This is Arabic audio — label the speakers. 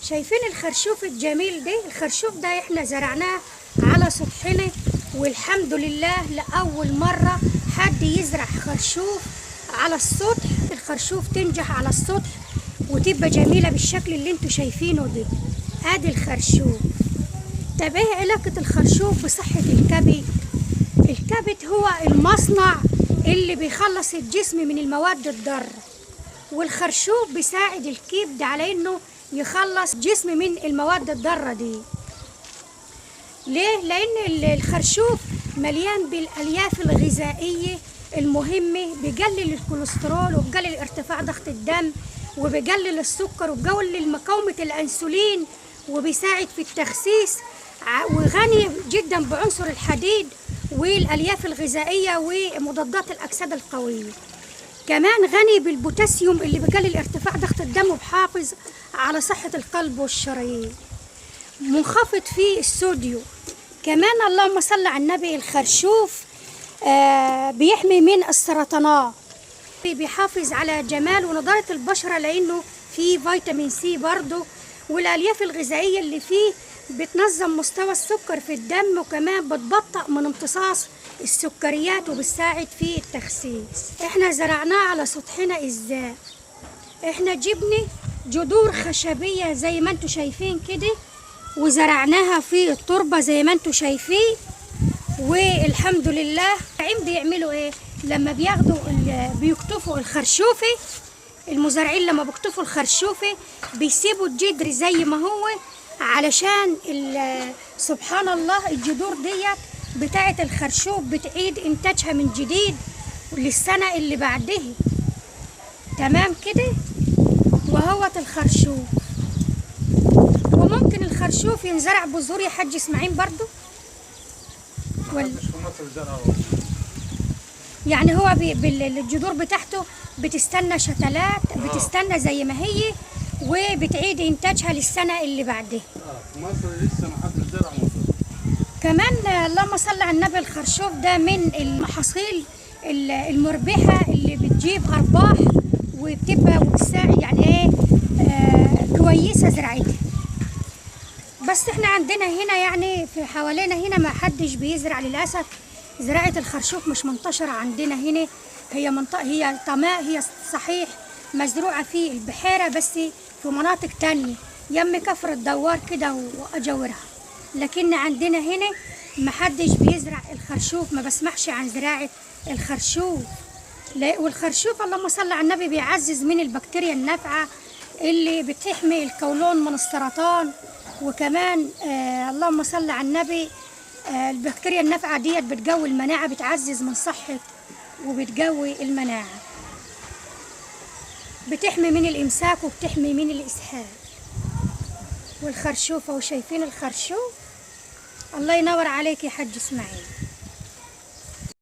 Speaker 1: شايفين الخرشوف الجميل ده؟ الخرشوف ده احنا زرعناه على سطحنا، والحمد لله لأول مرة حد يزرع خرشوف على السطح. الخرشوف تنجح على السطح وتبقى جميلة بالشكل اللي انتوا شايفينه ده. ادي الخرشوف. طب ايه علاقة الخرشوف بصحة الكبد؟ الكبد هو المصنع اللي بيخلص الجسم من المواد الضارة، والخرشوف بيساعد الكبد على انه يخلص جسم من المواد الضارة دي. ليه؟ لان الخرشوف مليان بالالياف الغذائية المهمة، بيقلل الكوليسترول وبيقلل ارتفاع ضغط الدم وبيقلل السكر وبيقلل مقاومة الانسولين وبيساعد في التخسيس، وغني جدا بعنصر الحديد والالياف الغذائية ومضادات الاكسدة القوية. كمان غني بالبوتاسيوم اللي بيقلل ارتفاع ضغط الدم وبحافظ على صحة القلب والشرايين. منخفض فيه الصوديوم. كمان اللهم صل على النبي الخرشوف بيحمي من السرطانات، بيحافظ على جمال ونضارة البشرة لأنه فيه فيتامين سي برضه، والألياف الغذائية اللي فيه بتنظم مستوى السكر في الدم، وكمان بتبطئ من امتصاص السكريات وبتساعد في التخسيس. احنا زرعناه على سطحنا ازاي؟ احنا جبنا جذور خشبية زي ما انتوا شايفين كده وزرعناها في التربة زي ما انتوا شايفين، والحمد لله. بيعملوا ايه لما بيكتفوا الخرشوفة؟ المزارعين لما بيكتفوا الخرشوفة بيسيبوا الجدر زي ما هو، علشان سبحان الله الجذور ديت بتاعة الخرشوف بتعيد انتاجها من جديد للسنة اللي بعدها. تمام كده؟ وهوت الخرشوف. وممكن الخرشوف ينزرع بذور يا حاج اسماعيل برضو يعني هو الجذور بتاعته بتستنى شتلات، بتستنى زي ما هي وبتعيد انتاجها للسنة اللي بعدها.
Speaker 2: في مصر لسه ما حد زرع مصر.
Speaker 1: كمان اللهم صل على النبي الخرشوف ده من المحاصيل المربحة اللي بتجيب أرباح وبتبقى وبتساعد يعني ايه كويسة زراعتها. بس احنا عندنا هنا يعني في حوالينا هنا ما حدش بيزرع للأسف. زراعة الخرشوف مش منتشرة عندنا هنا. هي منطقة هي صحيح مزروعة في البحيرة، بس في مناطق تانية يم كفر الدوار كده وأجورها، لكن عندنا هنا ما حدش بيزرع الخرشوف. ما بسمعش عن زراعة الخرشوف. والخرشوف اللهم صل على النبي بيعزز من البكتيريا النافعة اللي بتحمي القولون من السرطان. وكمان اللهم صل على النبي البكتيريا النافعة ديت بتقوي المناعة، بتعزز من صحة وبتقوي المناعة، بتحمي من الإمساك وبتحمي من الإسهال. والخرشوف اهو شايفين الخرشوف. الله ينور عليك يا حاج اسماعيل.